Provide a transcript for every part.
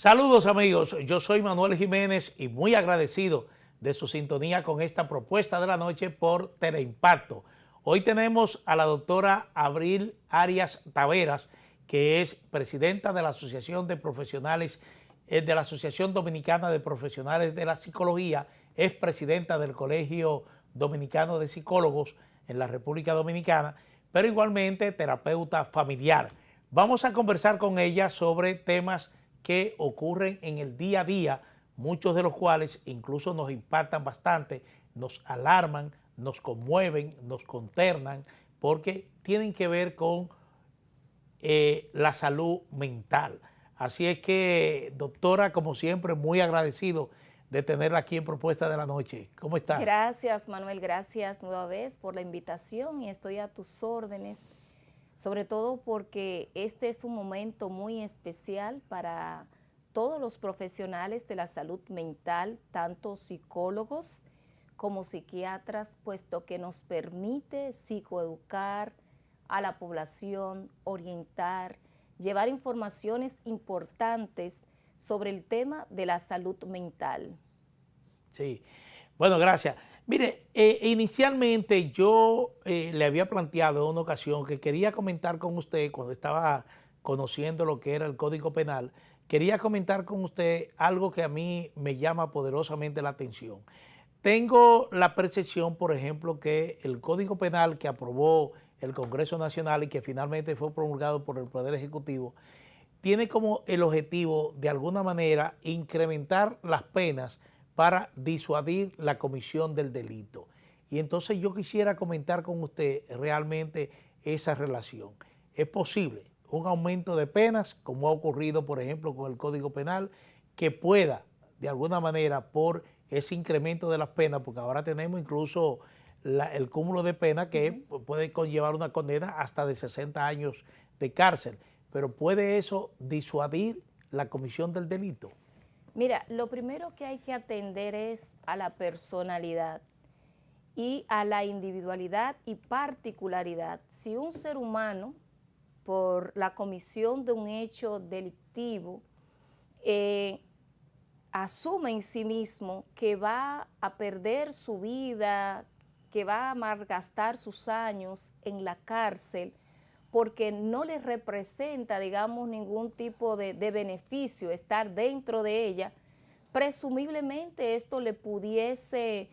Saludos amigos, yo soy Manuel Jiménez y muy agradecido de su sintonía con esta propuesta de la noche por Teleimpacto. Hoy tenemos a la doctora Abril Arias Taveras, que es presidenta de la Asociación de Profesionales, de la Asociación Dominicana de Profesionales de la Psicología, es presidenta del Colegio Dominicano de Psicólogos en la República Dominicana, pero igualmente terapeuta familiar. Vamos a conversar con ella sobre temas que ocurren en el día a día, muchos de los cuales incluso nos impactan bastante, nos alarman, nos conmueven, nos consternan, porque tienen que ver con la salud mental. Así es que, doctora, como siempre, muy agradecido de tenerla aquí en Propuesta de la Noche. ¿Cómo está? Gracias, Manuel, gracias nueva vez por la invitación y estoy a tus órdenes, sobre todo porque este es un momento muy especial para todos los profesionales de la salud mental, tanto psicólogos como psiquiatras, puesto que nos permite psicoeducar a la población, orientar, llevar informaciones importantes sobre el tema de la salud mental. Sí, bueno, gracias. Mire, inicialmente yo le había planteado en una ocasión que quería comentar con usted cuando estaba conociendo lo que era el Código Penal, quería comentar con usted algo que a mí me llama poderosamente la atención. Tengo la percepción, por ejemplo, que el Código Penal que aprobó el Congreso Nacional y que finalmente fue promulgado por el Poder Ejecutivo, tiene como el objetivo, de alguna manera, incrementar las penas para disuadir la comisión del delito. Y entonces yo quisiera comentar con usted realmente esa relación. ¿Es posible un aumento de penas, como ha ocurrido, por ejemplo, con el Código Penal, que pueda, de alguna manera, por ese incremento de las penas, porque ahora tenemos incluso el cúmulo de pena que puede conllevar una condena hasta de 60 años de cárcel, pero ¿puede eso disuadir la comisión del delito? Mira, lo primero que hay que atender es a la personalidad y a la individualidad y particularidad. Si un ser humano, por la comisión de un hecho delictivo, asume en sí mismo que va a perder su vida, que va a malgastar sus años en la cárcel, porque no le representa, digamos, ningún tipo de beneficio estar dentro de ella, presumiblemente esto le pudiese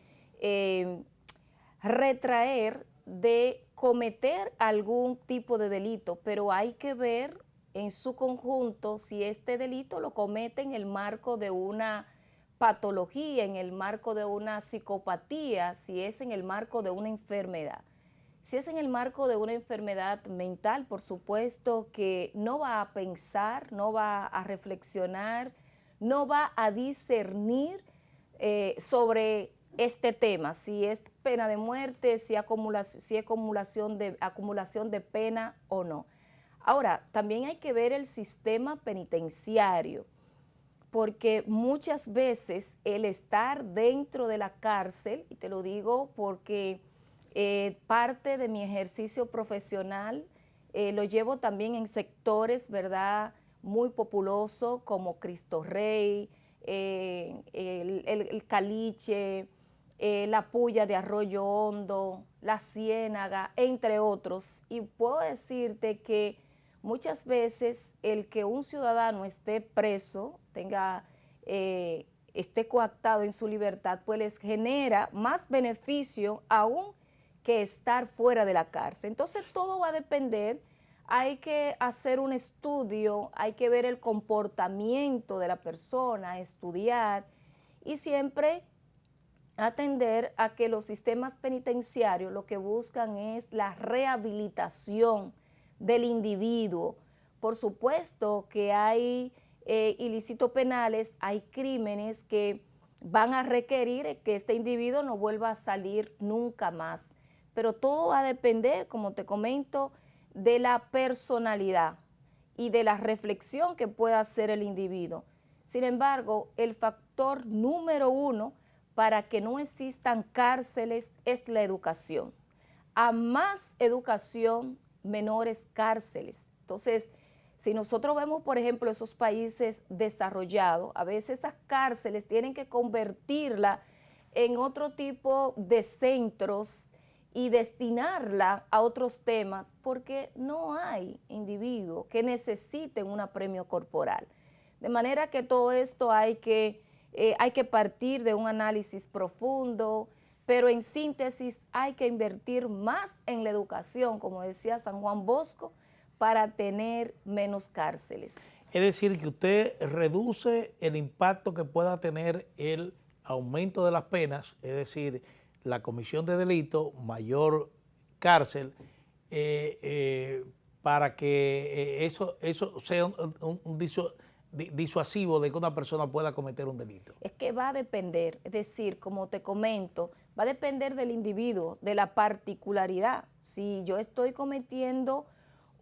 retraer de cometer algún tipo de delito, pero hay que ver en su conjunto si este delito lo comete en el marco de una patología, en el marco de una psicopatía, si es en el marco de una enfermedad. Si es en el marco de una enfermedad mental, por supuesto que no va a pensar, no va a reflexionar, no va a discernir sobre este tema, si es pena de muerte, si es acumulación de pena o no. Ahora, también hay que ver el sistema penitenciario, porque muchas veces el estar dentro de la cárcel, y te lo digo porque parte de mi ejercicio profesional lo llevo también en sectores, ¿verdad?, muy populosos como Cristo Rey, el Caliche, la Puya de Arroyo Hondo, la Ciénaga, entre otros. Y puedo decirte que muchas veces el que un ciudadano esté preso, esté coactado en su libertad, pues les genera más beneficio aún que estar fuera de la cárcel. Entonces todo va a depender, hay que hacer un estudio, hay que ver el comportamiento de la persona, estudiar y siempre atender a que los sistemas penitenciarios lo que buscan es la rehabilitación del individuo. Por supuesto que hay ilícitos penales, hay crímenes que van a requerir que este individuo no vuelva a salir nunca más. Pero todo va a depender, como te comento, de la personalidad y de la reflexión que pueda hacer el individuo. Sin embargo, el factor número uno para que no existan cárceles es la educación. A más educación, menores cárceles. Entonces, Si nosotros vemos, por ejemplo, esos países desarrollados, a veces esas cárceles tienen que convertirla en otro tipo de centros y destinarla a otros temas porque no hay individuos que necesiten un apremio corporal. De manera que todo esto hay que partir de un análisis profundo, pero en síntesis hay que invertir más en la educación, como decía San Juan Bosco, para tener menos cárceles. Es decir, que usted reduce el impacto que pueda tener el aumento de las penas, es decir, la comisión de delito, mayor cárcel, para que eso sea un disuasivo de que una persona pueda cometer un delito. Es que va a depender, es decir, como te comento, va a depender del individuo, de la particularidad. Si yo estoy cometiendo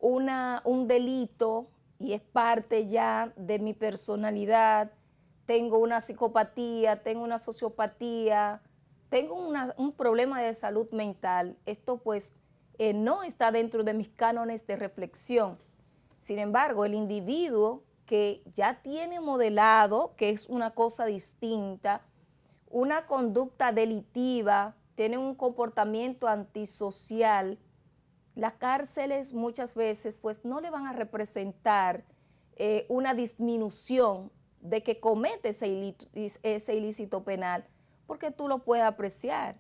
un delito y es parte ya de mi personalidad, tengo una psicopatía, tengo una sociopatía, tengo un problema de salud mental, esto pues no está dentro de mis cánones de reflexión. Sin embargo, el individuo que ya tiene modelado, que es una cosa distinta, una conducta delitiva, tiene un comportamiento antisocial, las cárceles muchas veces pues no le van a representar una disminución de que comete ese ilícito penal, porque tú lo puedes apreciar.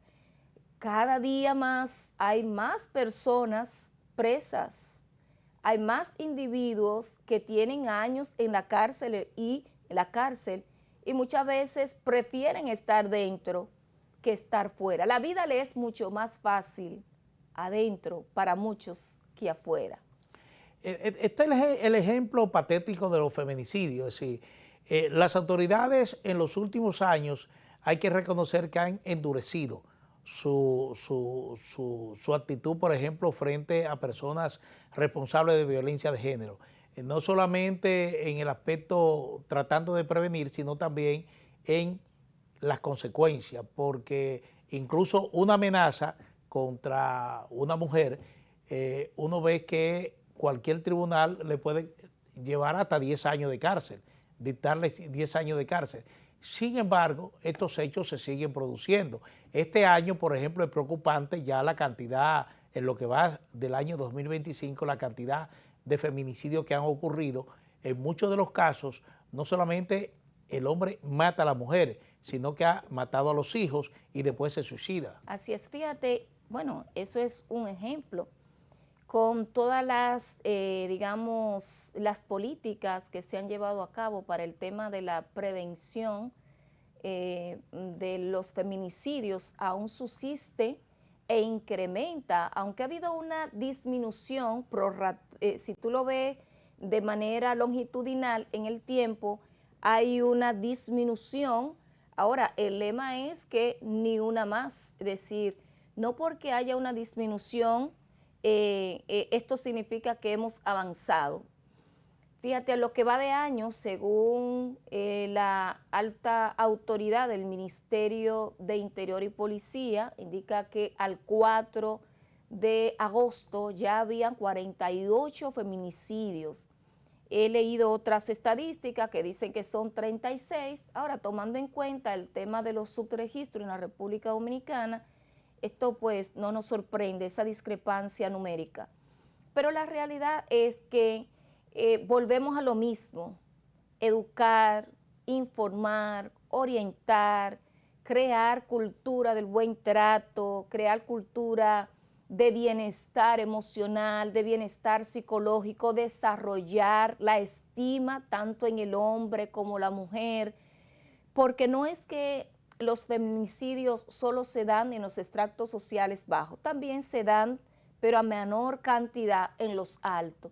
Cada día más hay más personas presas, hay más individuos que tienen años en la cárcel y muchas veces prefieren estar dentro que estar fuera. La vida le es mucho más fácil adentro para muchos que afuera. Este es el ejemplo patético de los feminicidios, es decir, las autoridades en los últimos años hay que reconocer que han endurecido su actitud, por ejemplo, frente a personas responsables de violencia de género. No solamente en el aspecto tratando de prevenir, sino también en las consecuencias, porque incluso una amenaza contra una mujer, uno ve que cualquier tribunal le puede llevar hasta 10 años de cárcel, dictarle 10 años de cárcel. Sin embargo, estos hechos se siguen produciendo. Este año, por ejemplo, es preocupante ya la cantidad, en lo que va del año 2025, la cantidad de feminicidios que han ocurrido. En muchos de los casos, no solamente el hombre mata a la mujer, sino que ha matado a los hijos y después se suicida. Así es, fíjate, bueno, eso es un ejemplo. Con todas las, digamos, las políticas que se han llevado a cabo para el tema de la prevención de los feminicidios, aún subsiste e incrementa, aunque ha habido una disminución, si tú lo ves de manera longitudinal en el tiempo, hay una disminución. Ahora, el lema es que ni una más, es decir, no porque haya una disminución, esto significa que hemos avanzado. Fíjate, a lo que va de año, según la alta autoridad del Ministerio de Interior y Policía, indica que al 4 de agosto ya habían 48 feminicidios. He leído otras estadísticas que dicen que son 36. Ahora, tomando en cuenta el tema de los subregistros en la República Dominicana, esto pues no nos sorprende, esa discrepancia numérica. Pero la realidad es que volvemos a lo mismo: educar, informar, orientar, crear cultura del buen trato, crear cultura de bienestar emocional, de bienestar psicológico, desarrollar la estima tanto en el hombre como la mujer, porque no es que los feminicidios solo se dan en los estratos sociales bajos, también se dan, pero a menor cantidad en los altos.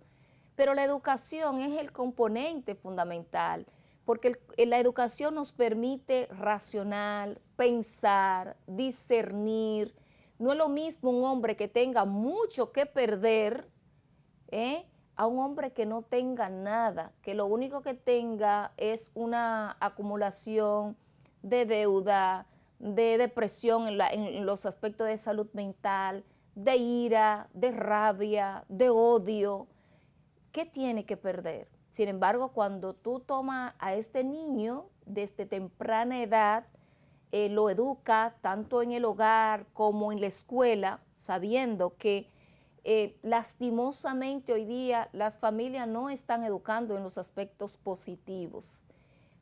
Pero la educación es el componente fundamental, porque la educación nos permite racionar, pensar, discernir. No es lo mismo un hombre que tenga mucho que perder a un hombre que no tenga nada, que lo único que tenga es una acumulación de deuda, de depresión en los aspectos de salud mental, de ira, de rabia, de odio. ¿qué tiene que perder? Sin embargo, cuando tú tomas a este niño desde temprana edad, lo educa tanto en el hogar como en la escuela, sabiendo que lastimosamente hoy día las familias no están educando en los aspectos positivos.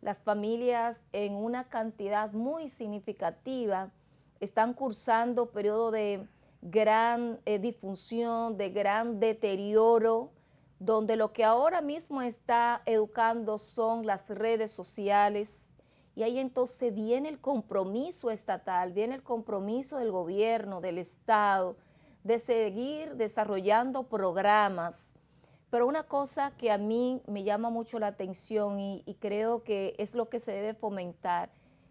Las familias en una cantidad muy significativa están cursando periodo de gran disfunción, de gran deterioro, donde lo que ahora mismo está educando son las redes sociales, y ahí entonces viene el compromiso estatal, viene el compromiso del gobierno, del Estado, de seguir desarrollando programas. Pero una cosa que a mí me llama mucho la atención y creo que es lo que se debe fomentar,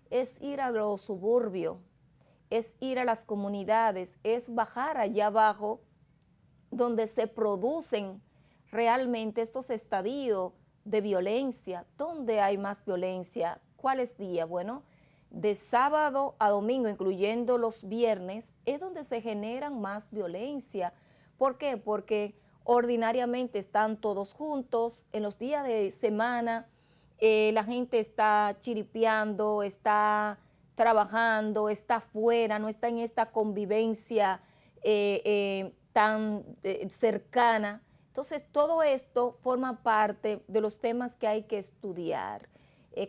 es ir a los suburbios, es ir a las comunidades, es bajar allá abajo donde se producen realmente estos estadios de violencia. ¿Dónde hay más violencia? ¿Cuáles días? Bueno, de sábado a domingo, incluyendo los viernes, es donde se generan más violencia. ¿Por qué? Porque ordinariamente están todos juntos, en los días de semana la gente está chiripeando, está trabajando, está afuera, no está en esta convivencia tan cercana. Entonces, todo esto forma parte de los temas que hay que estudiar.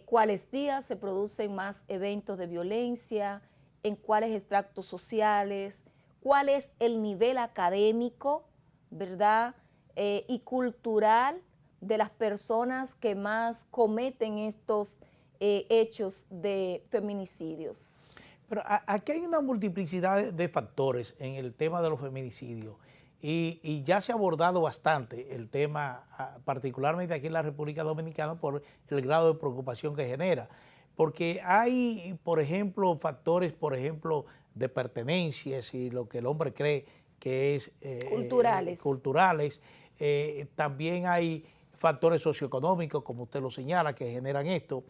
¿Cuáles días se producen más eventos de violencia? ¿En cuáles extractos sociales? ¿Cuál es el nivel académico, verdad? Y cultural de las personas que más cometen estos hechos de feminicidios. Pero aquí hay una multiplicidad de factores en el tema de los feminicidios y ya se ha abordado bastante el tema, particularmente aquí en la República Dominicana, por el grado de preocupación que genera. Porque hay, por ejemplo, factores, por ejemplo, de pertenencias y lo que el hombre cree que es culturales. También hay factores socioeconómicos, como usted lo señala, que generan esto.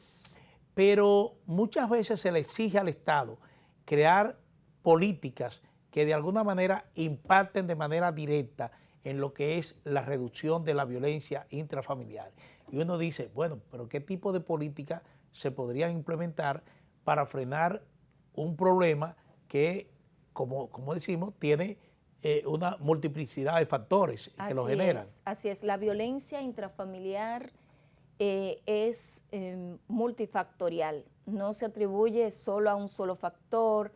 Pero muchas veces se le exige al Estado crear políticas que de alguna manera impacten de manera directa en lo que es la reducción de la violencia intrafamiliar. Y uno dice, bueno, pero ¿qué tipo de políticas se podrían implementar para frenar un problema que, como decimos, tiene una multiplicidad de factores que lo generan? Así es, la violencia intrafamiliar es multifactorial, no se atribuye solo a un solo factor.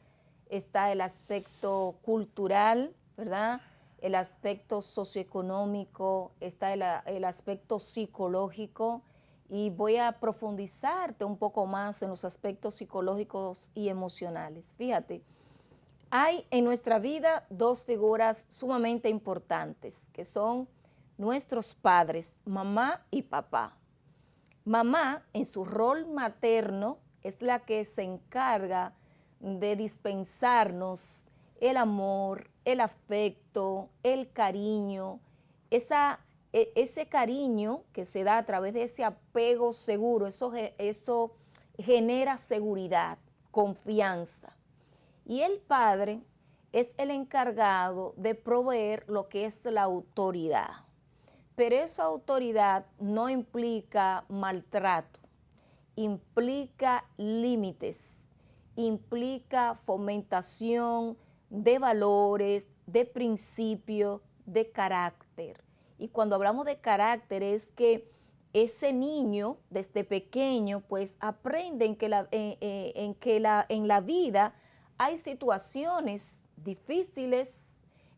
Está el aspecto cultural, ¿verdad? El aspecto socioeconómico, está el aspecto psicológico, y voy a profundizarte un poco más en los aspectos psicológicos y emocionales. Fíjate, hay en nuestra vida dos figuras sumamente importantes, que son nuestros padres, mamá y papá. Mamá, en su rol materno, es la que se encarga de dispensarnos el amor, el afecto, el cariño, ese cariño que se da a través de ese apego seguro, eso genera seguridad, confianza. Y el padre es el encargado de proveer lo que es la autoridad. Pero esa autoridad no implica maltrato, implica límites, implica fomentación de valores, de principios, de carácter. Y cuando hablamos de carácter es que ese niño desde pequeño pues aprende en la vida hay situaciones difíciles,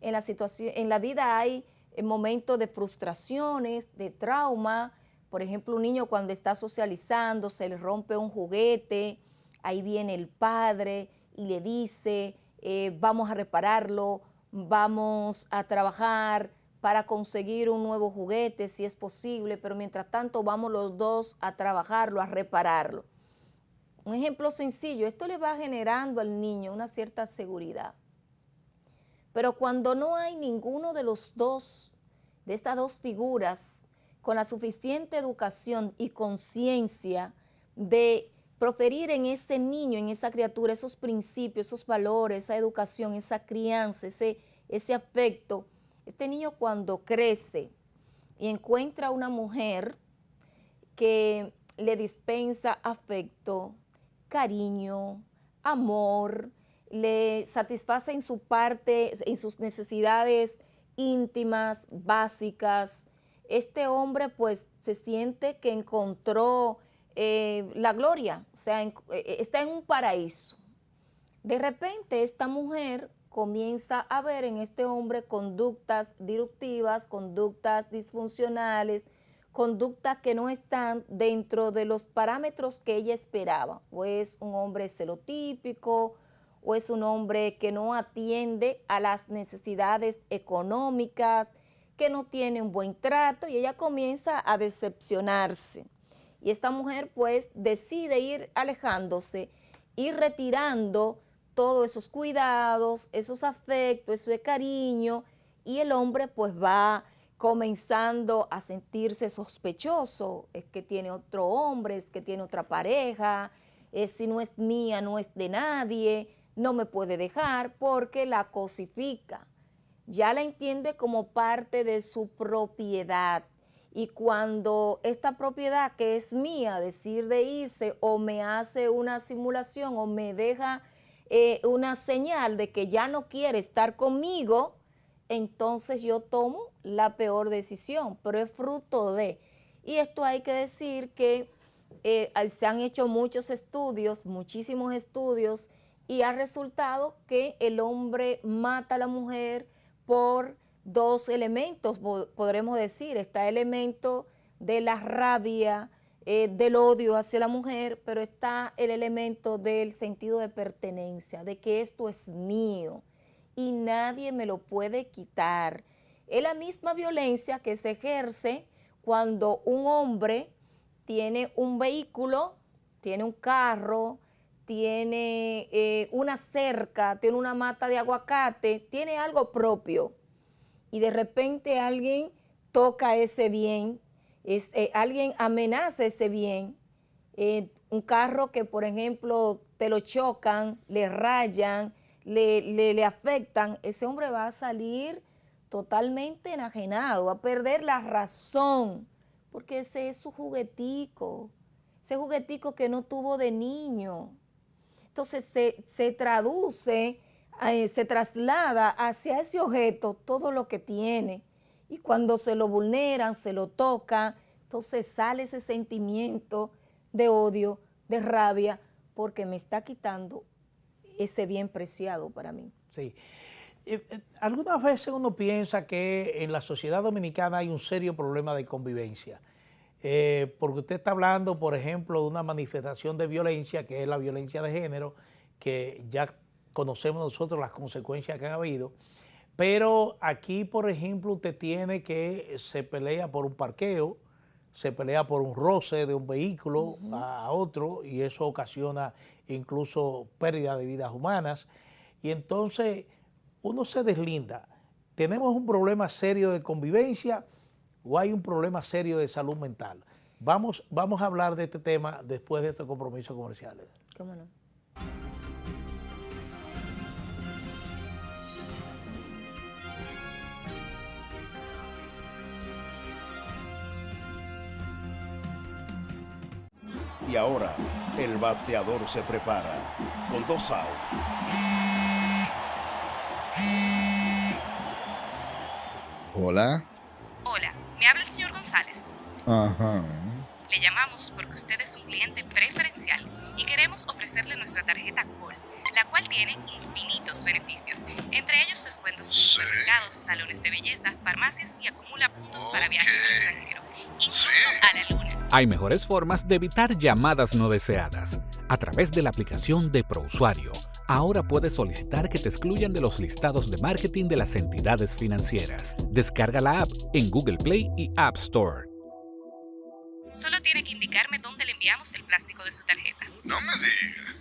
en la vida hay momentos de frustraciones, de trauma. Por ejemplo, un niño cuando está socializando se le rompe un juguete, ahí viene el padre y le dice, vamos a repararlo, vamos a trabajar para conseguir un nuevo juguete si es posible, pero mientras tanto vamos los dos a trabajarlo, a repararlo. Un ejemplo sencillo, esto le va generando al niño una cierta seguridad. Pero cuando no hay ninguno de los dos, de estas dos figuras, con la suficiente educación y conciencia de proferir en ese niño, en esa criatura, esos principios, esos valores, esa educación, esa crianza, ese afecto, este niño cuando crece y encuentra una mujer que le dispensa afecto, cariño, amor, le satisface en su parte, en sus necesidades íntimas, básicas, este hombre pues se siente que encontró la gloria, o sea, está en un paraíso. De repente esta mujer comienza a ver en este hombre conductas disruptivas, conductas disfuncionales, conductas que no están dentro de los parámetros que ella esperaba. O es un hombre celotípico, o es un hombre que no atiende a las necesidades económicas, que no tiene un buen trato, y ella comienza a decepcionarse. Y esta mujer pues decide ir alejándose, ir retirando todos esos cuidados, esos afectos, ese cariño, y el hombre pues va comenzando a sentirse sospechoso, es que tiene otro hombre, es que tiene otra pareja, si no es mía, no es de nadie, no me puede dejar, porque la cosifica, ya la entiende como parte de su propiedad. Y cuando esta propiedad que es mía decide irse, o me hace una simulación o me deja una señal de que ya no quiere estar conmigo, entonces yo tomo la peor decisión, pero es fruto de. Y esto hay que decir que se han hecho muchos estudios, muchísimos estudios, y ha resultado que el hombre mata a la mujer por dos elementos, podremos decir. Está el elemento de la rabia, del odio hacia la mujer, pero está el elemento del sentido de pertenencia, de que esto es mío y nadie me lo puede quitar. Es la misma violencia que se ejerce cuando un hombre tiene un vehículo, tiene un carro, tiene una cerca, tiene una mata de aguacate, tiene algo propio, y de repente alguien toca ese bien, alguien amenaza ese bien, un carro que por ejemplo te lo chocan, le rayan, le afectan, ese hombre va a salir totalmente enajenado, va a perder la razón, porque ese es su juguetico, ese juguetico que no tuvo de niño. Entonces se traduce, se traslada hacia ese objeto todo lo que tiene, y cuando se lo vulneran, se lo tocan, entonces sale ese sentimiento de odio, de rabia, porque me está quitando ese bien preciado para mí. Sí. Algunas veces uno piensa que en la sociedad dominicana hay un serio problema de convivencia, porque usted está hablando, por ejemplo, de una manifestación de violencia, que es la violencia de género, que ya conocemos nosotros las consecuencias que han habido, pero aquí, por ejemplo, usted tiene que se pelea por un parqueo, se pelea por un roce de un vehículo a otro, y eso ocasiona incluso pérdida de vidas humanas, y entonces uno se deslinda. ¿Tenemos un problema serio de convivencia o hay un problema serio de salud mental? Vamos a hablar de este tema después de estos compromisos comerciales. ¿Cómo no? Y ahora, el bateador se prepara con 2 outs. Hola. Hola, me habla el señor González. Ajá. Le llamamos porque usted es un cliente preferencial y queremos ofrecerle nuestra tarjeta Gold, la cual tiene infinitos beneficios, entre ellos descuentos en supermercados, salones de belleza, farmacias, y acumula puntos para viajes al extranjero, incluso a la luna. Hay mejores formas de evitar llamadas no deseadas. A través de la aplicación de ProUsuario, ahora puedes solicitar que te excluyan de los listados de marketing de las entidades financieras. Descarga la app en Google Play y App Store. Solo tiene que indicarme dónde le enviamos el plástico de su tarjeta. No me diga.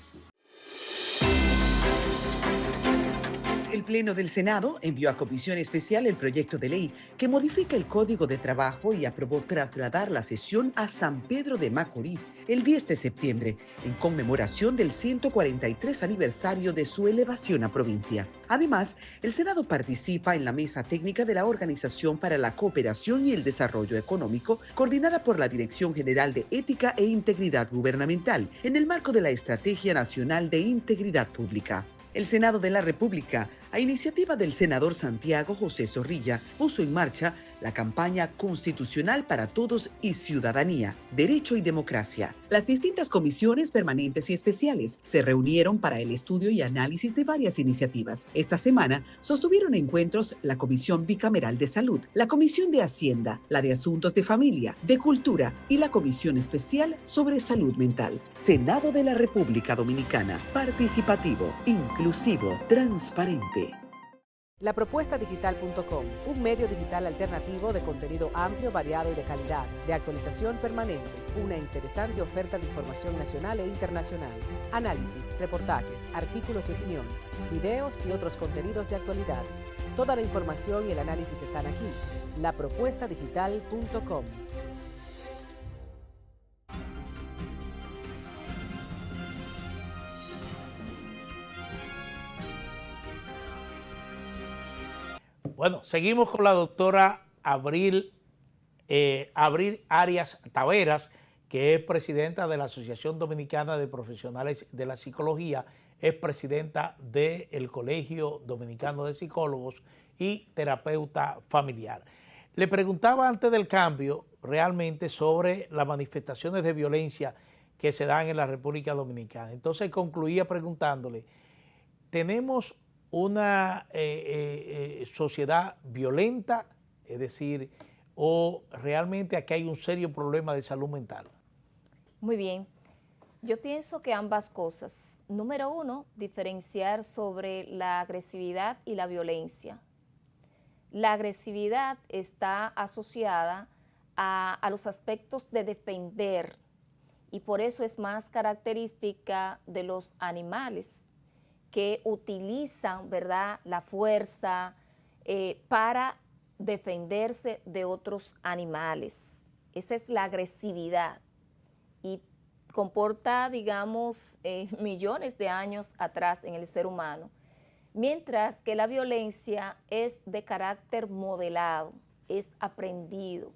El Pleno del Senado envió a comisión especial el proyecto de ley que modifica el Código de Trabajo y aprobó trasladar la sesión a San Pedro de Macorís el 10 de septiembre, en conmemoración del 143 aniversario de su elevación a provincia. Además, el Senado participa en la mesa técnica de la Organización para la Cooperación y el Desarrollo Económico, coordinada por la Dirección General de Ética e Integridad Gubernamental, en el marco de la Estrategia Nacional de Integridad Pública. El Senado de la República, a iniciativa del senador Santiago José Zorrilla, puso en marcha la campaña Constitucional para Todos y Ciudadanía, Derecho y Democracia. Las distintas comisiones permanentes y especiales se reunieron para el estudio y análisis de varias iniciativas. Esta semana sostuvieron encuentros la Comisión Bicameral de Salud, la Comisión de Hacienda, la de Asuntos de Familia, de Cultura y la Comisión Especial sobre Salud Mental. Senado de la República Dominicana, participativo, inclusivo, transparente. Lapropuestadigital.com, un medio digital alternativo de contenido amplio, variado y de calidad, de actualización permanente, una interesante oferta de información nacional e internacional, análisis, reportajes, artículos de opinión, videos y otros contenidos de actualidad. Toda la información y el análisis están aquí. Lapropuestadigital.com. Bueno, seguimos con la doctora Abril Arias Taveras, que es presidenta de la Asociación Dominicana de Profesionales de la Psicología, es presidenta del Colegio Dominicano de Psicólogos y terapeuta familiar. Le preguntaba antes del cambio realmente sobre las manifestaciones de violencia que se dan en la República Dominicana. Entonces concluía preguntándole, ¿tenemos una sociedad violenta, es decir, o realmente aquí hay un serio problema de salud mental? Muy bien. Yo pienso que ambas cosas. Número uno, diferenciar sobre la agresividad y la violencia. La agresividad está asociada a los aspectos de defender y por eso es más característica de los animales, que utilizan, ¿verdad?, la fuerza para defenderse de otros animales. Esa es la agresividad y comporta, digamos, millones de años atrás en el ser humano, mientras que la violencia es de carácter modelado, es aprendido.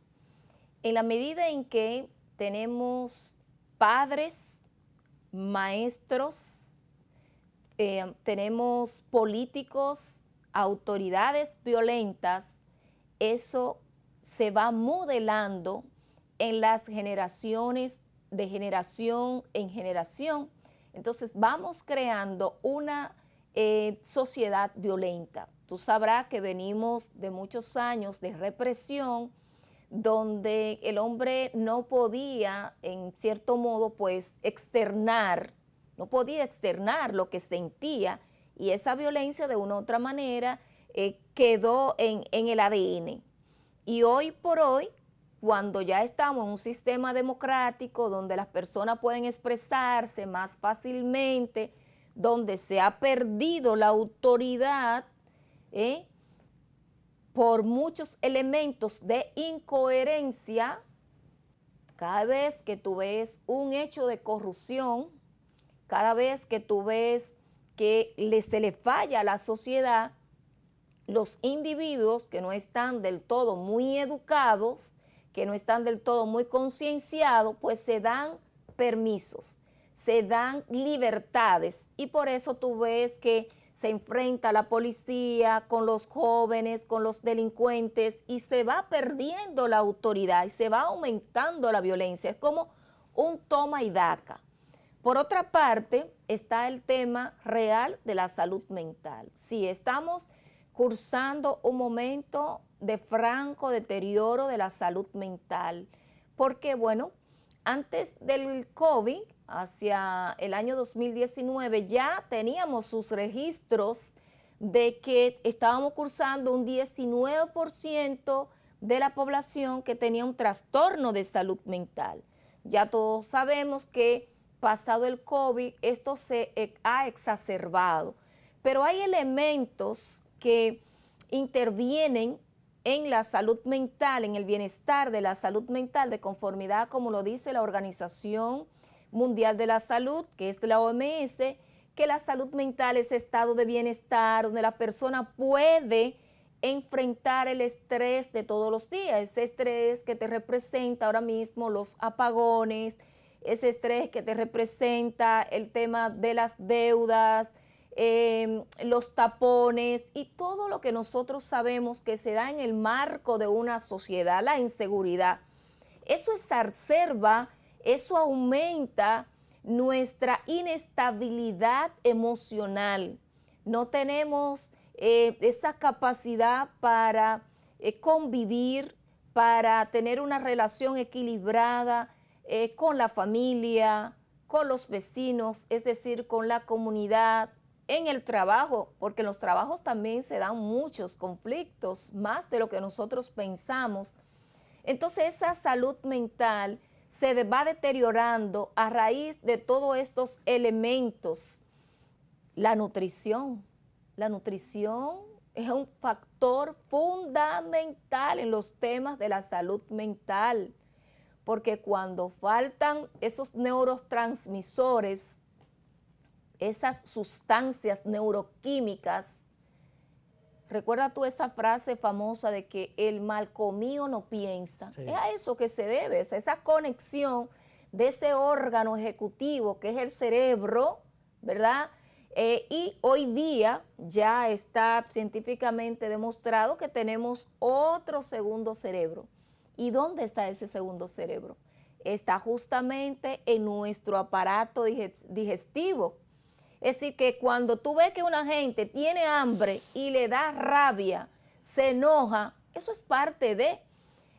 En la medida en que tenemos padres, maestros, tenemos políticos, autoridades violentas, eso se va modelando en las generaciones, de generación en generación. Entonces vamos creando una sociedad violenta. Tú sabrás que venimos de muchos años de represión, donde el hombre no podía, en cierto modo, pues no podía externar lo que sentía, y esa violencia de una u otra manera quedó en el ADN. Y hoy por hoy, cuando ya estamos en un sistema democrático donde las personas pueden expresarse más fácilmente, donde se ha perdido la autoridad por muchos elementos de incoherencia, cada vez que tú ves un hecho de corrupción, cada vez que tú ves que se le falla a la sociedad, los individuos que no están del todo muy educados, que no están del todo muy concienciados, pues se dan permisos, se dan libertades, y por eso tú ves que se enfrenta la policía con los jóvenes, con los delincuentes, y se va perdiendo la autoridad y se va aumentando la violencia. Es como un toma y daca. Por otra parte, está el tema real de la salud mental. Sí, estamos cursando un momento de franco deterioro de la salud mental, porque, bueno, antes del COVID, hacia el año 2019, ya teníamos sus registros de que estábamos cursando un 19% de la población que tenía un trastorno de salud mental. Ya todos sabemos que pasado el COVID, esto se ha exacerbado, pero hay elementos que intervienen en la salud mental, en el bienestar de la salud mental, de conformidad, como lo dice la Organización Mundial de la Salud, que es la OMS, que la salud mental es estado de bienestar, donde la persona puede enfrentar el estrés de todos los días, ese estrés que te representa ahora mismo los apagones, ese estrés que te representa el tema de las deudas, los tapones y todo lo que nosotros sabemos que se da en el marco de una sociedad, la inseguridad. Eso exacerba, eso aumenta nuestra inestabilidad emocional. No tenemos esa capacidad para convivir, para tener una relación equilibrada con la familia, con los vecinos, es decir, con la comunidad, en el trabajo, porque en los trabajos también se dan muchos conflictos, más de lo que nosotros pensamos. Entonces esa salud mental se va deteriorando a raíz de todos estos elementos. La nutrición es un factor fundamental en los temas de la salud mental, porque cuando faltan esos neurotransmisores, esas sustancias neuroquímicas, recuerda tú esa frase famosa de que el mal comido no piensa. Sí. Es a eso que se debe, esa conexión de ese órgano ejecutivo que es el cerebro, ¿verdad? Y hoy día ya está científicamente demostrado que tenemos otro segundo cerebro. ¿Y dónde está ese segundo cerebro? Está justamente en nuestro aparato digestivo. Es decir, que cuando tú ves que una gente tiene hambre y le da rabia, se enoja, eso es parte de.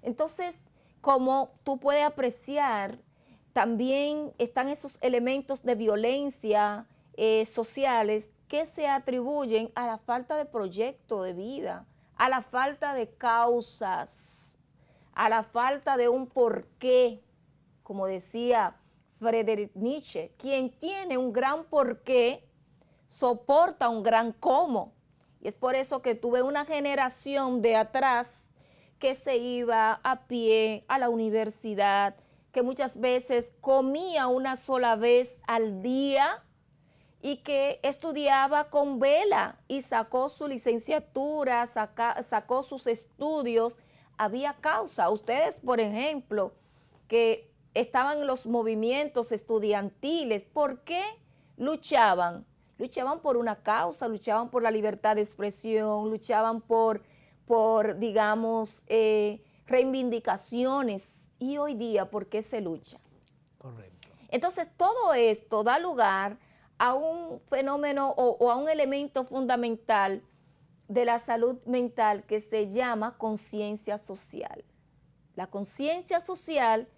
Entonces, como tú puedes apreciar, también están esos elementos de violencia sociales que se atribuyen a la falta de proyecto de vida, a la falta de causas, a la falta de un porqué, como decía Friedrich Nietzsche, quien tiene un gran porqué, soporta un gran cómo. Y es por eso que tuve una generación de atrás que se iba a pie a la universidad, que muchas veces comía una sola vez al día y que estudiaba con vela y sacó su licenciatura, sacó sus estudios. Había causa. Ustedes, por ejemplo, que estaban en los movimientos estudiantiles, ¿por qué luchaban? Luchaban por una causa, luchaban por la libertad de expresión, luchaban por digamos, reivindicaciones. Y hoy día, ¿por qué se lucha? Correcto. Entonces, todo esto da lugar a un fenómeno o a un elemento fundamental de la salud mental que se llama conciencia social. La conciencia social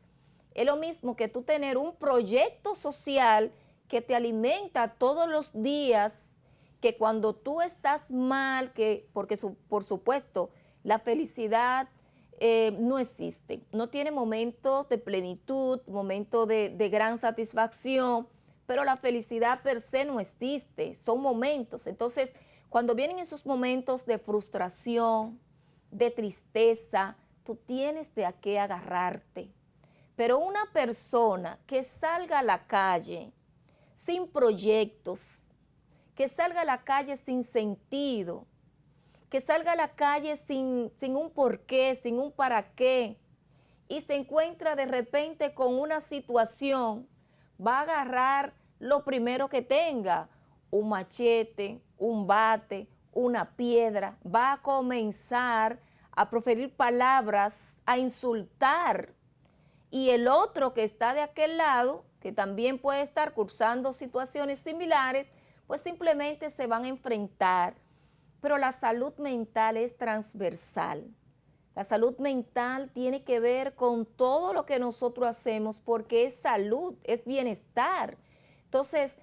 es lo mismo que tú tener un proyecto social que te alimenta todos los días, que cuando tú estás mal, porque por supuesto la felicidad no existe, no tiene momentos de plenitud, momentos de gran satisfacción, pero la felicidad per se no existe, son momentos. Entonces, cuando vienen esos momentos de frustración, de tristeza, tú tienes de a qué agarrarte. Pero una persona que salga a la calle sin proyectos, que salga a la calle sin sentido, que salga a la calle sin un porqué, sin un para qué, y se encuentra de repente con una situación, va a agarrar lo primero que tenga, un machete, un bate, una piedra, va a comenzar a proferir palabras, a insultar. Y el otro que está de aquel lado, que también puede estar cursando situaciones similares, pues simplemente se van a enfrentar. Pero la salud mental es transversal. La salud mental tiene que ver con todo lo que nosotros hacemos porque es salud, es bienestar. Entonces,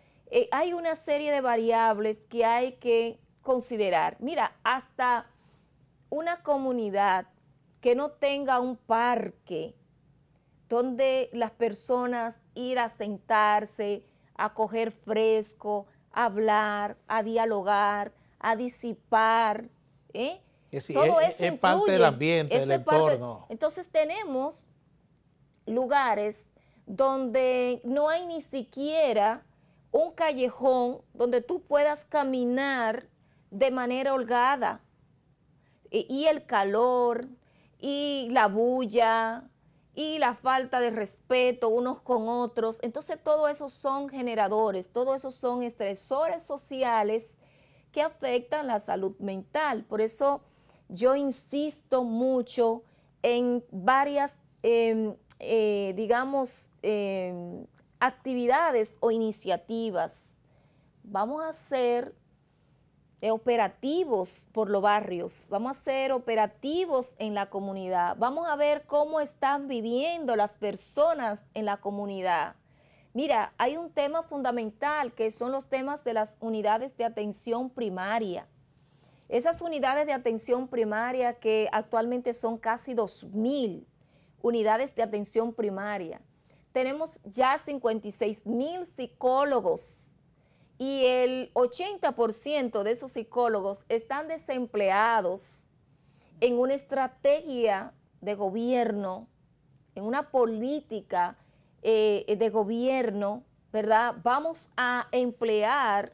hay una serie de variables que hay que considerar. Mira, hasta una comunidad que no tenga un parque donde las personas ir a sentarse, a coger fresco, a hablar, a dialogar, a disipar. Sí, Todo eso es parte influye. del ambiente, Eso del es parte. entorno. Entonces tenemos lugares donde no hay ni siquiera un callejón donde tú puedas caminar de manera holgada. Y el calor, y la bulla, y la falta de respeto unos con otros. Entonces todo eso son generadores, todo eso son estresores sociales que afectan la salud mental. Por eso yo insisto mucho en varias, actividades o iniciativas. Vamos a hacer operativos por los barrios, vamos a hacer operativos en la comunidad, vamos a ver cómo están viviendo las personas en la comunidad. Mira, hay un tema fundamental que son los temas de las unidades de atención primaria. Esas unidades de atención primaria que actualmente son casi 2.000 unidades de atención primaria. Tenemos ya 56.000 psicólogos y el 80% de esos psicólogos están desempleados en una estrategia de gobierno, en una política de gobierno, ¿verdad? Vamos a emplear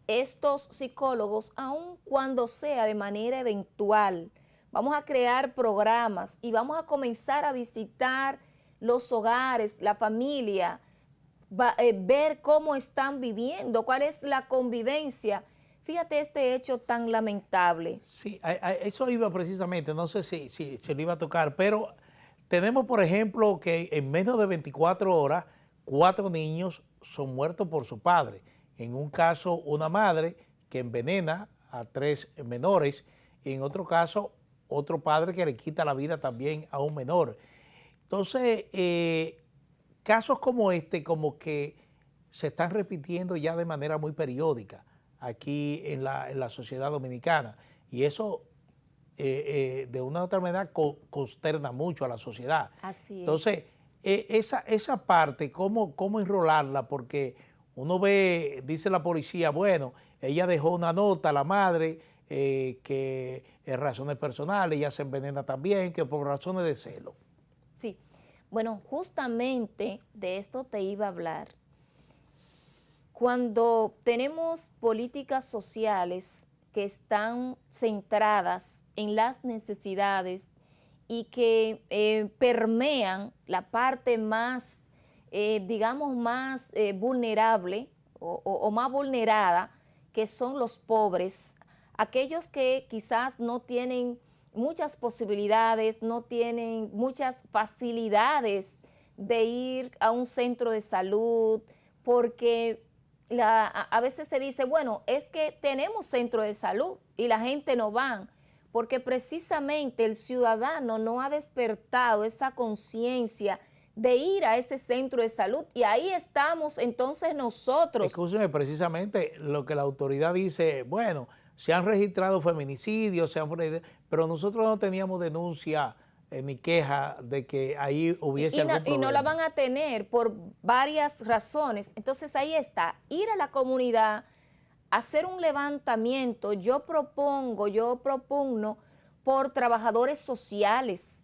estos psicólogos aun cuando sea de manera eventual. Vamos a crear programas y vamos a comenzar a visitar los hogares, la familia, ver cómo están viviendo, cuál es la convivencia. Fíjate este hecho tan lamentable. Sí, eso iba precisamente, no sé si lo iba a tocar, pero tenemos, por ejemplo, que en menos de 24 horas, 4 niños son muertos por su padre. En un caso, una madre que envenena a 3 menores, y en otro caso, otro padre que le quita la vida también a un menor. Entonces, casos como este, como que se están repitiendo ya de manera muy periódica aquí en la sociedad dominicana, y eso de una u otra manera consterna mucho a la sociedad. Así es. Entonces, esa parte, ¿cómo enrolarla? Porque uno ve, dice la policía, bueno, ella dejó una nota a la madre que en razones personales, ella se envenena también, que por razones de celo. Sí, bueno, justamente de esto te iba a hablar. Cuando tenemos políticas sociales que están centradas en las necesidades y que permean la parte más, digamos, más vulnerable o más vulnerada, que son los pobres, aquellos que quizás no tienen muchas posibilidades, no tienen muchas facilidades de ir a un centro de salud, porque a veces se dice, bueno, es que tenemos centro de salud y la gente no va, porque precisamente el ciudadano no ha despertado esa conciencia de ir a ese centro de salud, y ahí estamos entonces nosotros. Escúcheme, precisamente lo que la autoridad dice, bueno, se han registrado feminicidios, pero nosotros no teníamos denuncia ni queja de que ahí hubiese algún problema. Y no la van a tener por varias razones. Entonces ahí está, ir a la comunidad, hacer un levantamiento. Yo propugno por trabajadores sociales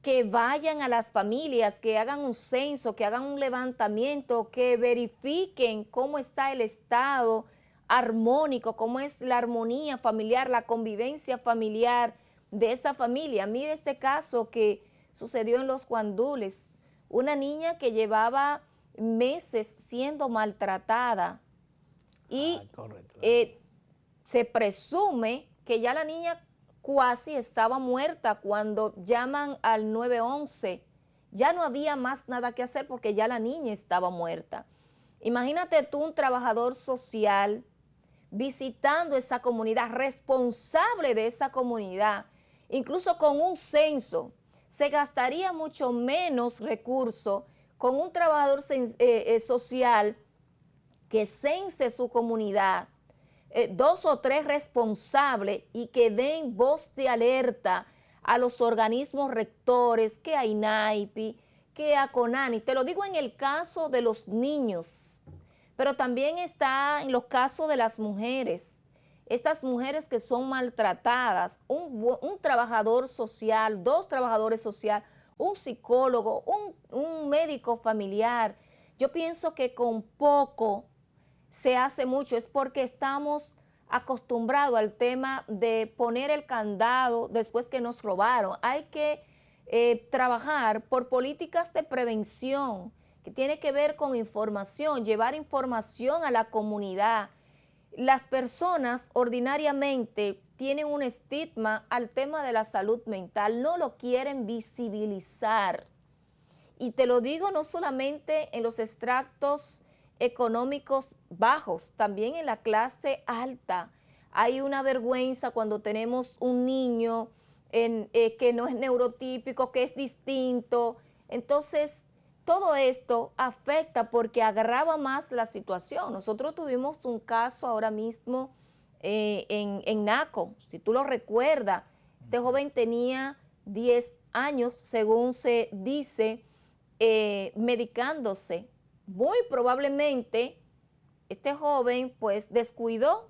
que vayan a las familias, que hagan un censo, que hagan un levantamiento, que verifiquen cómo está el estado armónico, cómo es la armonía familiar, la convivencia familiar de esa familia. Mire este caso que sucedió en Los Guandules, una niña que llevaba meses siendo maltratada y se presume que ya la niña cuasi estaba muerta cuando llaman al 911. Ya no había más nada que hacer porque ya la niña estaba muerta. Imagínate tú, un trabajador social visitando esa comunidad, responsable de esa comunidad, incluso con un censo. Se gastaría mucho menos recursos con un trabajador social que cense su comunidad, 2 o 3 responsables, y que den voz de alerta a los organismos rectores, que a INAIPI, que a CONANI. Te lo digo en el caso de los niños, pero también está en los casos de las mujeres. Estas mujeres que son maltratadas, un trabajador social, 2 trabajadores sociales, un psicólogo, un médico familiar. Yo pienso que con poco se hace mucho, es porque estamos acostumbrados al tema de poner el candado después que nos robaron. Hay que trabajar por políticas de prevención, que tiene que ver con información, llevar información a la comunidad. Las personas ordinariamente tienen un estigma al tema de la salud mental, no lo quieren visibilizar. Y te lo digo no solamente en los extractos económicos bajos, también en la clase alta. Hay una vergüenza cuando tenemos un niño que no es neurotípico, que es distinto. Entonces, todo esto afecta porque agrava más la situación. Nosotros tuvimos un caso ahora mismo en Naco, si tú lo recuerdas. Este joven tenía 10 años, según se dice, medicándose. Muy probablemente este joven pues descuidó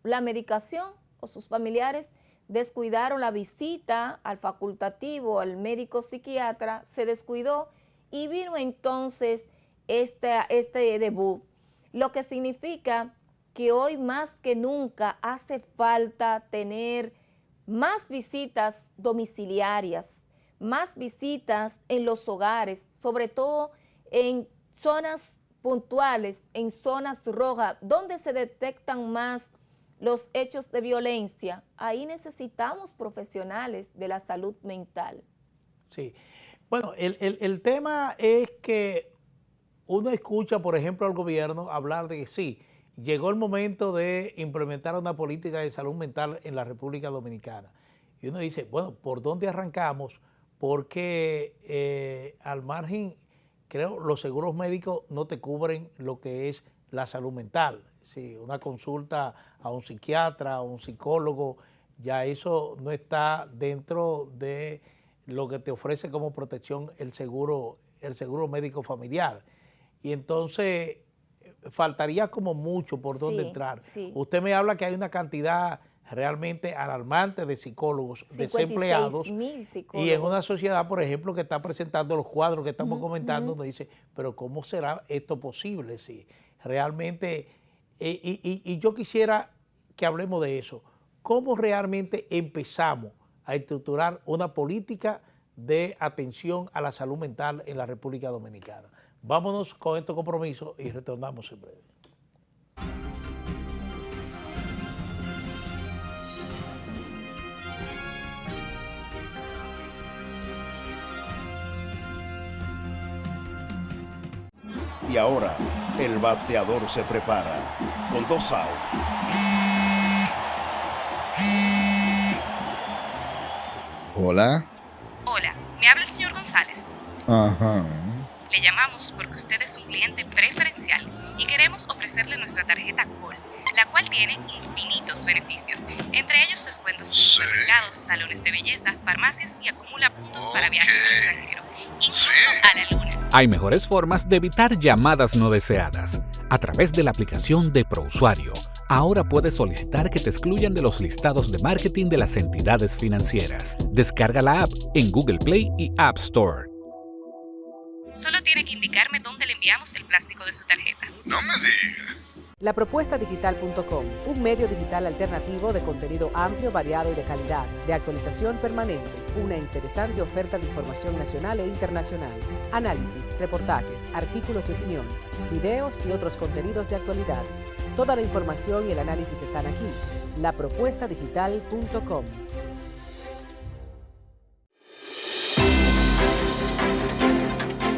la medicación o sus familiares descuidaron la visita al facultativo, al médico psiquiatra, se descuidó y vino entonces este debut, lo que significa que hoy más que nunca hace falta tener más visitas domiciliarias, más visitas en los hogares, sobre todo en zonas puntuales, en zonas rojas, donde se detectan más los hechos de violencia. Ahí necesitamos profesionales de la salud mental. Sí. Bueno, el tema es que uno escucha, por ejemplo, al gobierno hablar de que sí, llegó el momento de implementar una política de salud mental en la República Dominicana. Y uno dice, bueno, ¿por dónde arrancamos? Porque al margen, creo, los seguros médicos no te cubren lo que es la salud mental. Sí, una consulta a un psiquiatra, a un psicólogo, ya eso no está dentro de lo que te ofrece como protección el seguro médico familiar. Y entonces faltaría como mucho por dónde entrar. Sí. Usted me habla que hay una cantidad realmente alarmante de psicólogos desempleados psicólogos. Y en una sociedad, por ejemplo, que está presentando los cuadros que estamos comentando, uno dice, pero ¿cómo será esto posible? Si realmente, y yo quisiera que hablemos de eso, ¿cómo realmente empezamos a estructurar una política de atención a la salud mental en la República Dominicana? Vámonos con estos compromisos y retornamos en breve. Y ahora, el bateador se prepara con 2 outs. Hola. Hola, me habla el señor González. Ajá. Le llamamos porque usted es un cliente preferencial y queremos ofrecerle nuestra tarjeta Col, la cual tiene infinitos beneficios, entre ellos descuentos en supermercados, salones de belleza, farmacias y acumula puntos para viajes al extranjero, incluso a la luna. Hay mejores formas de evitar llamadas no deseadas. A través de la aplicación de ProUsuario, ahora puedes solicitar que te excluyan de los listados de marketing de las entidades financieras. Descarga la app en Google Play y App Store. Solo tiene que indicarme dónde le enviamos el plástico de su tarjeta. No me diga. Lapropuestadigital.com, un medio digital alternativo de contenido amplio, variado y de calidad, de actualización permanente, una interesante oferta de información nacional e internacional, análisis, reportajes, artículos de opinión, videos y otros contenidos de actualidad. Toda la información y el análisis están aquí. Lapropuestadigital.com.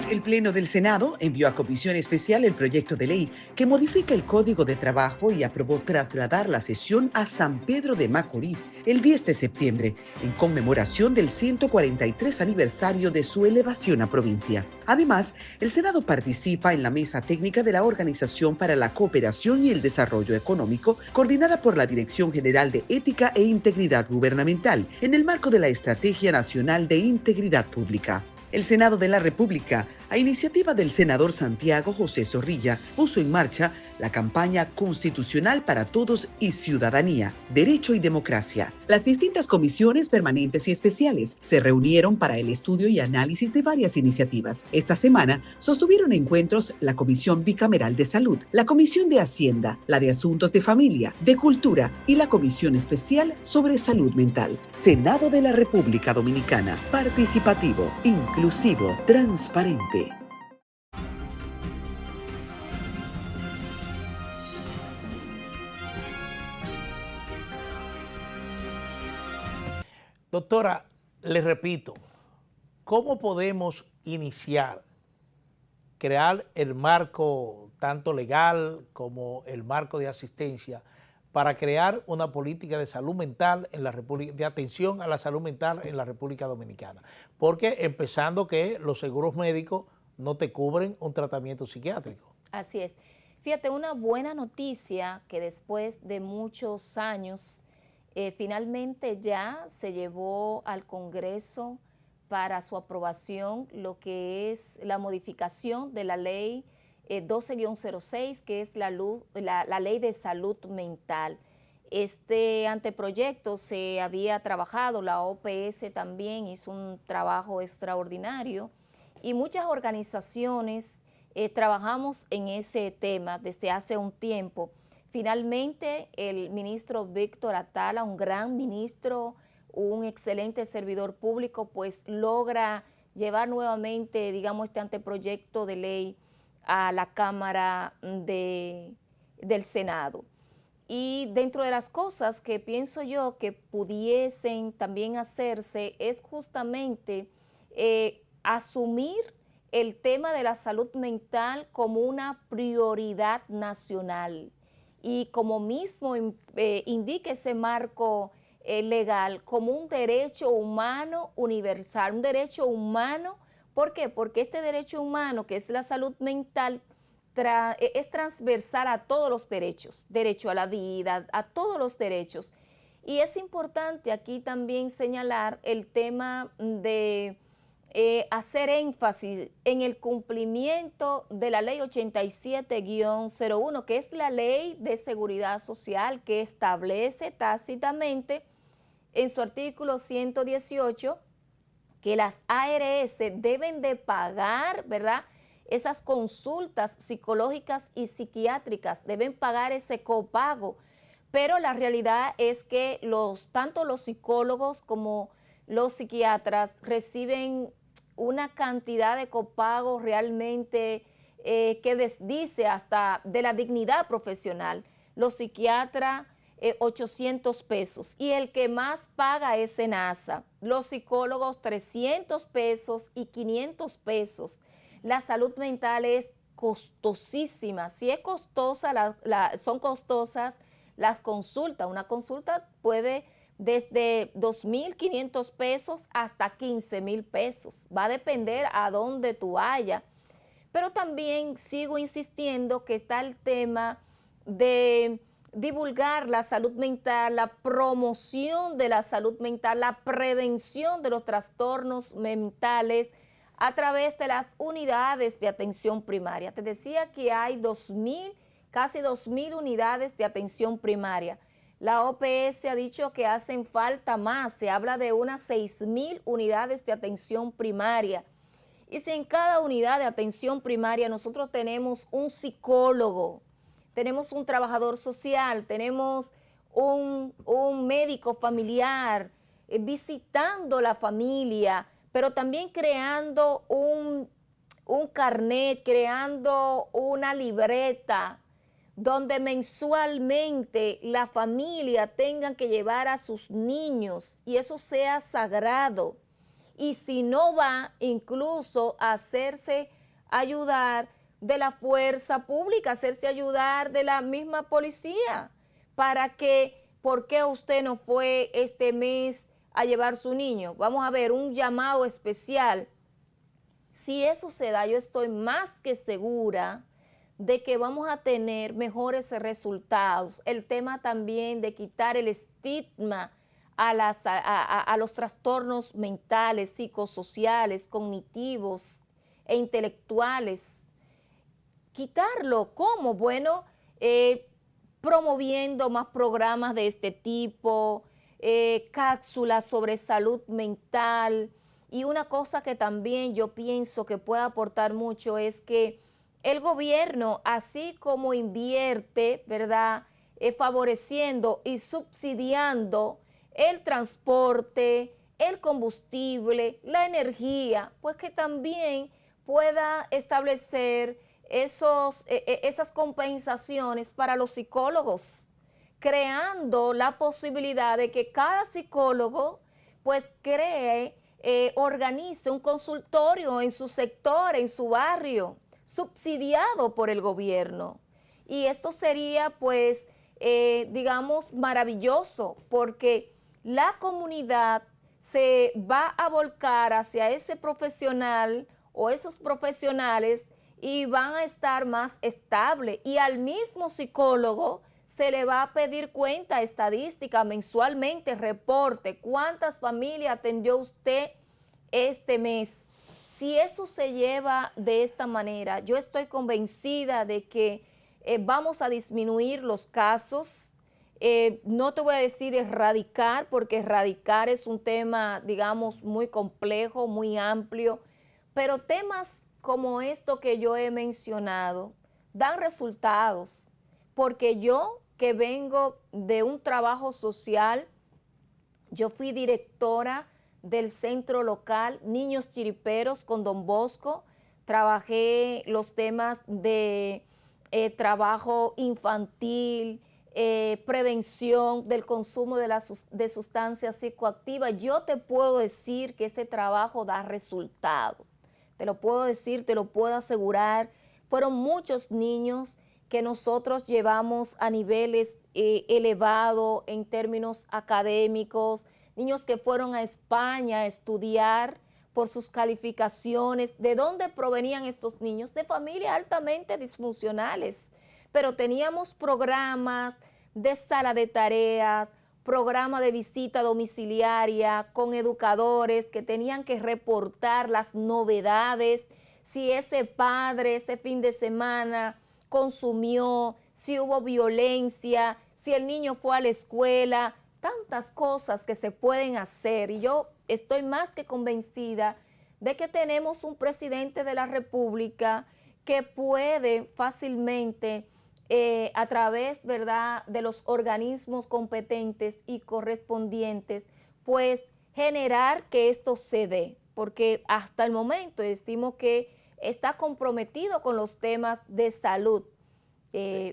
El Pleno del Senado envió a comisión especial el proyecto de ley que modifica el Código de Trabajo y aprobó trasladar la sesión a San Pedro de Macorís el 10 de septiembre, en conmemoración del 143 aniversario de su elevación a provincia. Además, el Senado participa en la mesa técnica de la Organización para la Cooperación y el Desarrollo Económico, coordinada por la Dirección General de Ética e Integridad Gubernamental, en el marco de la Estrategia Nacional de Integridad Pública. El Senado de la República A iniciativa del senador Santiago José Zorrilla, puso en marcha la campaña Constitucional para Todos y Ciudadanía, Derecho y Democracia. Las distintas comisiones permanentes y especiales se reunieron para el estudio y análisis de varias iniciativas. Esta semana sostuvieron encuentros la Comisión Bicameral de Salud, la Comisión de Hacienda, la de Asuntos de Familia, de Cultura y la Comisión Especial sobre Salud Mental. Senado de la República Dominicana. Participativo, inclusivo, transparente. Doctora, le repito, ¿cómo podemos iniciar, crear el marco tanto legal como el marco de asistencia para crear una política de salud mental en la República, de atención a la salud mental en la República Dominicana? Porque empezando que los seguros médicos no te cubren un tratamiento psiquiátrico. Así es. Fíjate, una buena noticia que después de muchos años finalmente ya se llevó al Congreso para su aprobación lo que es la modificación de la ley 12-06, que es la ley de salud mental. Este anteproyecto se había trabajado, la OPS también hizo un trabajo extraordinario y muchas organizaciones trabajamos en ese tema desde hace un tiempo. Finalmente, el ministro Víctor Atala, un gran ministro, un excelente servidor público, pues logra llevar nuevamente, digamos, este anteproyecto de ley a la Cámara del Senado. Y dentro de las cosas que pienso yo que pudiesen también hacerse es justamente asumir el tema de la salud mental como una prioridad nacional. Y como mismo indica ese marco legal, como un derecho humano universal, un derecho humano. ¿Por qué? Porque este derecho humano, que es la salud mental, es transversal a todos los derechos, derecho a la vida, a todos los derechos. Y es importante aquí también señalar el tema de hacer énfasis en el cumplimiento de la ley 87-01, que es la ley de seguridad social que establece tácitamente en su artículo 118 que las ARS deben de pagar, ¿verdad?, esas consultas psicológicas y psiquiátricas, deben pagar ese copago, pero la realidad es que tanto los psicólogos como los psiquiatras reciben una cantidad de copago realmente que desdice hasta de la dignidad profesional. Los psiquiatras 800 pesos y el que más paga es SENASA. Los psicólogos 300 pesos y 500 pesos. La salud mental es costosísima. Si es costosa, son costosas las consultas. Una consulta puede desde 2.500 pesos hasta 15.000 pesos. Va a depender a dónde tú vayas. Pero también sigo insistiendo que está el tema de divulgar la salud mental, la promoción de la salud mental, la prevención de los trastornos mentales a través de las unidades de atención primaria. Te decía que hay casi 2.000 unidades de atención primaria. La OPS ha dicho que hacen falta más, se habla de unas 6.000 unidades de atención primaria. Y si en cada unidad de atención primaria nosotros tenemos un psicólogo, tenemos un trabajador social, tenemos un médico familiar visitando la familia, pero también creando un carnet, creando una libreta donde mensualmente la familia tenga que llevar a sus niños y eso sea sagrado. Y si no va, incluso a hacerse ayudar de la fuerza pública, hacerse ayudar de la misma policía, para que, ¿por qué usted no fue este mes a llevar su niño? Vamos a ver, un llamado especial. Si eso se da, yo estoy más que segura de que vamos a tener mejores resultados. El tema también de quitar el estigma a los trastornos mentales, psicosociales, cognitivos, e intelectuales. Quitarlo, ¿cómo? Bueno, promoviendo más programas de este tipo, cápsulas sobre salud mental. Y una cosa que también yo pienso que puede aportar mucho es que el gobierno, así como invierte, ¿verdad?, favoreciendo y subsidiando el transporte, el combustible, la energía, pues que también pueda establecer esas compensaciones para los psicólogos, creando la posibilidad de que cada psicólogo pues organice un consultorio en su sector, en su barrio, subsidiado por el gobierno. Y esto sería pues, digamos, maravilloso, porque la comunidad se va a volcar hacia ese profesional o esos profesionales y van a estar más estables. Y al mismo psicólogo se le va a pedir cuenta estadística mensualmente, reporte cuántas familias atendió usted este mes. Si eso se lleva de esta manera, yo estoy convencida de que vamos a disminuir los casos. No te voy a decir erradicar, porque erradicar es un tema, digamos, muy complejo, muy amplio, pero temas como esto que yo he mencionado dan resultados, porque yo que vengo de un trabajo social, yo fui directora del centro local Niños Chiriperos con Don Bosco, trabajé los temas de trabajo infantil, prevención del consumo de sustancias psicoactivas. Yo te puedo decir que ese trabajo da resultado, te lo puedo decir, te lo puedo asegurar. Fueron muchos niños que nosotros llevamos a niveles elevados en términos académicos, niños que fueron a España a estudiar por sus calificaciones. ¿De dónde provenían estos niños? De familias altamente disfuncionales, pero teníamos programas de sala de tareas, programa de visita domiciliaria con educadores que tenían que reportar las novedades, si ese padre ese fin de semana consumió, si hubo violencia, si el niño fue a la escuela, tantas cosas que se pueden hacer. Y yo estoy más que convencida de que tenemos un presidente de la República que puede fácilmente, a través, ¿verdad?, de los organismos competentes y correspondientes, pues generar que esto se dé, porque hasta el momento estimo que está comprometido con los temas de salud.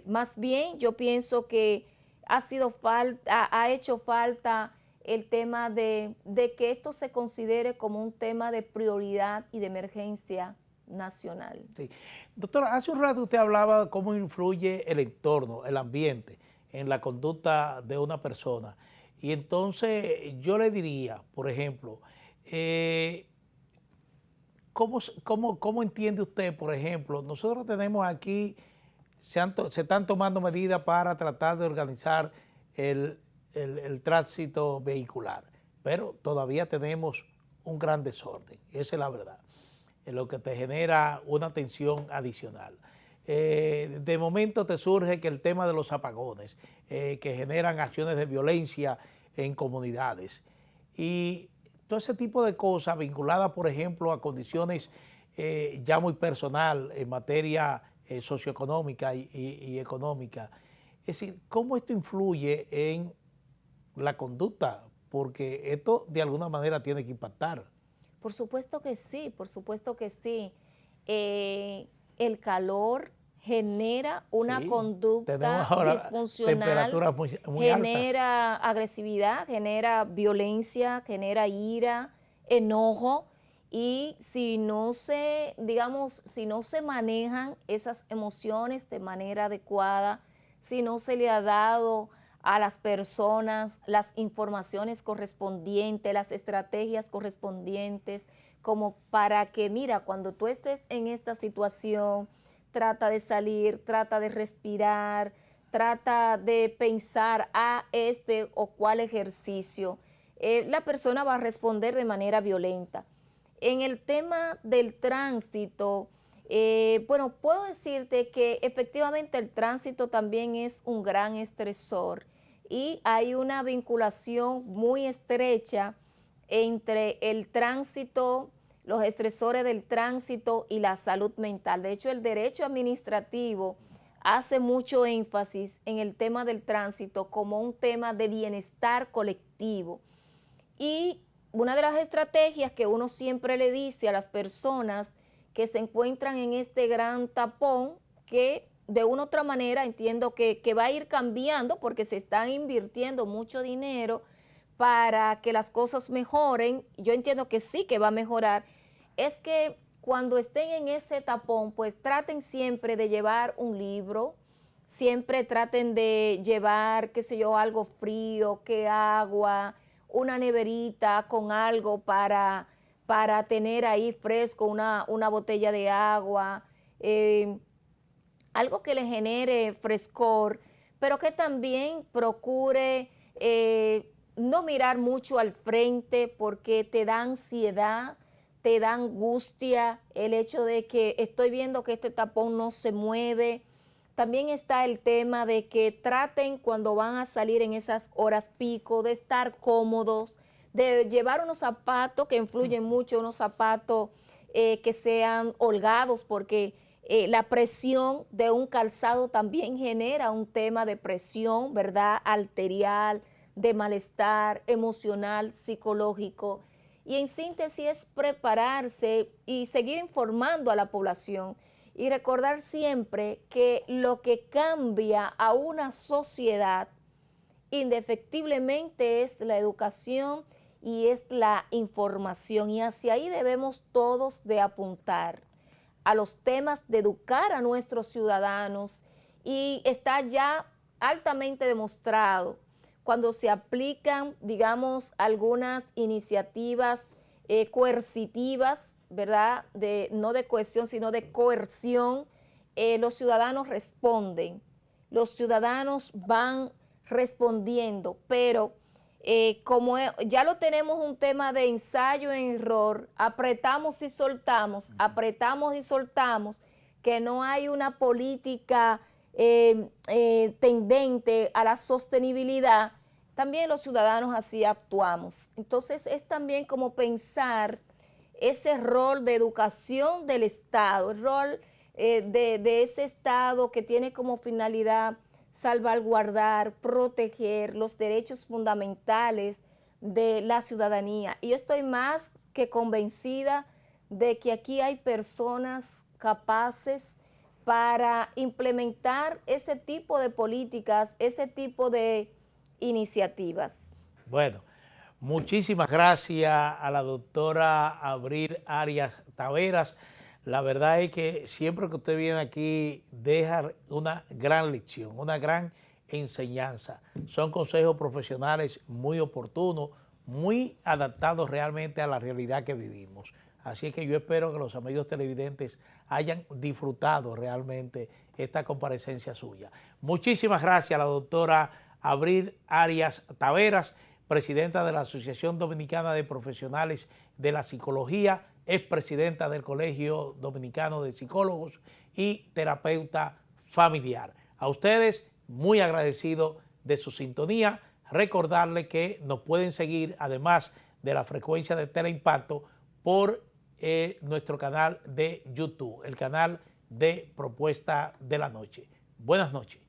Más bien yo pienso que ha hecho falta el tema de que esto se considere como un tema de prioridad y de emergencia nacional. Sí. Doctora, hace un rato usted hablaba de cómo influye el entorno, el ambiente, en la conducta de una persona. Y entonces yo le diría, por ejemplo, ¿cómo entiende usted, por ejemplo? Nosotros tenemos aquí, se están tomando medidas para tratar de organizar el tránsito vehicular, pero todavía tenemos un gran desorden, esa es la verdad, lo que te genera una tensión adicional. De momento te surge que el tema de los apagones, que generan acciones de violencia en comunidades, y todo ese tipo de cosas vinculadas, por ejemplo, a condiciones ya muy personal en materia socioeconómica y económica. Es decir, ¿cómo esto influye en la conducta? Porque esto de alguna manera tiene que impactar. Por supuesto que sí, por supuesto que sí. El calor genera una conducta disfuncional, temperaturas muy genera altas, agresividad, genera violencia, genera ira, enojo, y si no se, digamos, si no se manejan esas emociones de manera adecuada, si no se le ha dado a las personas las informaciones correspondientes, las estrategias correspondientes, como para que, mira, cuando tú estés en esta situación, trata de salir, trata de respirar, trata de pensar a este o cual ejercicio, la persona va a responder de manera violenta. En el tema del tránsito, bueno, puedo decirte que efectivamente el tránsito también es un gran estresor y hay una vinculación muy estrecha entre el tránsito, los estresores del tránsito y la salud mental. De hecho, el derecho administrativo hace mucho énfasis en el tema del tránsito como un tema de bienestar colectivo. Y una de las estrategias que uno siempre le dice a las personas que se encuentran en este gran tapón, que de una u otra manera entiendo que va a ir cambiando porque se están invirtiendo mucho dinero para que las cosas mejoren, yo entiendo que sí que va a mejorar, es que cuando estén en ese tapón, pues traten siempre de llevar un libro, siempre traten de llevar, qué sé yo, algo frío, que agua, una neverita con algo para tener ahí fresco, una botella de agua, algo que le genere frescor, pero que también procure no mirar mucho al frente porque te da ansiedad, te da angustia el hecho de que estoy viendo que este tapón no se mueve. También está el tema de que traten cuando van a salir en esas horas pico de estar cómodos, de llevar unos zapatos que influyen mucho, unos zapatos que sean holgados porque la presión de un calzado también genera un tema de presión, ¿verdad? Arterial, de malestar emocional, psicológico. Y en síntesis es prepararse y seguir informando a la población y recordar siempre que lo que cambia a una sociedad indefectiblemente es la educación y es la información, y hacia ahí debemos todos de apuntar a los temas de educar a nuestros ciudadanos, y está ya altamente demostrado cuando se aplican, digamos, algunas iniciativas coercitivas, ¿verdad? No de cohesión, sino de coerción, los ciudadanos responden, los ciudadanos van respondiendo, pero como ya lo tenemos un tema de ensayo en error, apretamos y soltamos, que no hay una política tendente a la sostenibilidad, también los ciudadanos así actuamos. Entonces es también como pensar ese rol de educación del Estado, el rol de ese Estado que tiene como finalidad salvaguardar, proteger los derechos fundamentales de la ciudadanía. Y yo estoy más que convencida de que aquí hay personas capaces para implementar ese tipo de políticas, ese tipo de iniciativas. Bueno, muchísimas gracias a la doctora Abril Arias Taveras. La verdad es que siempre que usted viene aquí deja una gran lección, una gran enseñanza. Son consejos profesionales muy oportunos, muy adaptados realmente a la realidad que vivimos. Así es que yo espero que los amigos televidentes hayan disfrutado realmente esta comparecencia suya. Muchísimas gracias a la doctora Abril Arias Taveras, presidenta de la Asociación Dominicana de Profesionales de la Psicología, es presidenta del Colegio Dominicano de Psicólogos y terapeuta familiar. A ustedes, muy agradecido de su sintonía. Recordarles que nos pueden seguir, además de la frecuencia de Teleimpacto, por nuestro canal de YouTube, el canal de Propuesta de la Noche. Buenas noches.